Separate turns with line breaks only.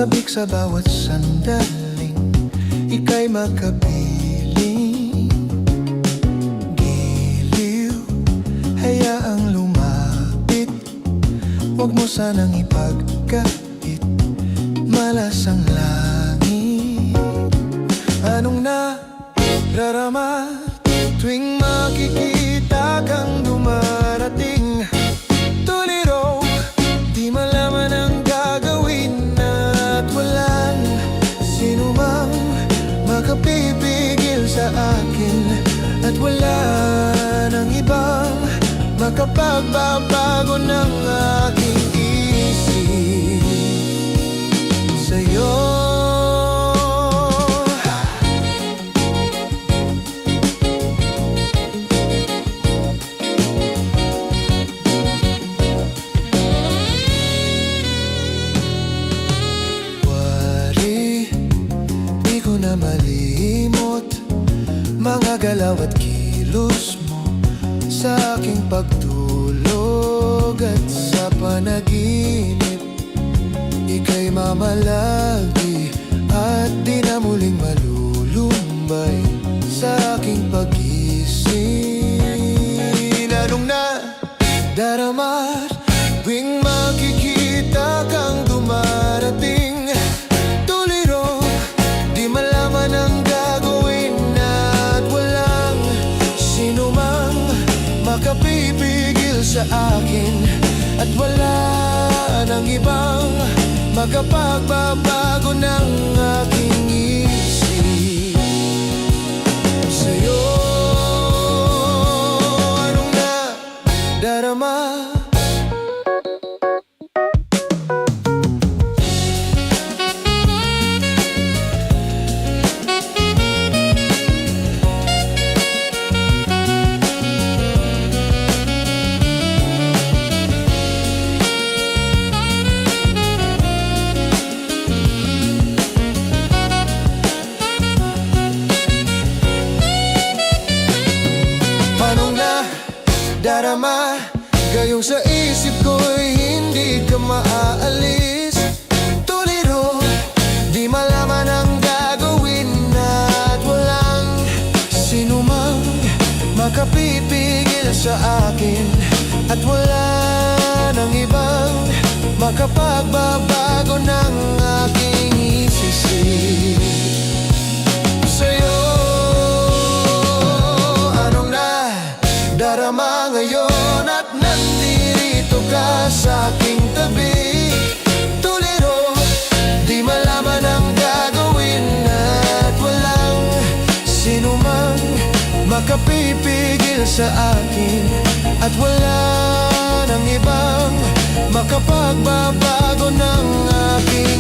sabik sa bawat sandaling ika'y makapiling. Giliw, hayaang lumapit, huwag mo sanang ipagkait, malasang langit. Anong nararama tuwing makikita kang dumarating? Tuliro, di malaman ang gagawin at walang sinumang makapipigil sa akin, at wala nang ibang makapagbabago ng aking isip sa'yo. Malimot mga galaw at kilos mo sa aking pagtulog at sa panaginip. Ika'y mamalagi at di na muling malulumbay sa aking pag-isip. Anong nadarama tuwing makikita kang dumarating? Makapipigil sa akin, at wala nang ibang makapagbabago ng aking isip sa'yo. Anong nadarama? Darama, gayong sa isip ko'y hindi ka maaalis. Tuliro, di malaman ang gagawin at walang sinumang makapipigil sa akin, at wala nang ibang makapagbabago ng aking isip sa'yo. Darama ngayon at nandito ka sa aking tabi. Tuliro, di malaman ang gagawin at walang sinumang makapipigil sa akin, at wala nang ibang makapagbabago ng aking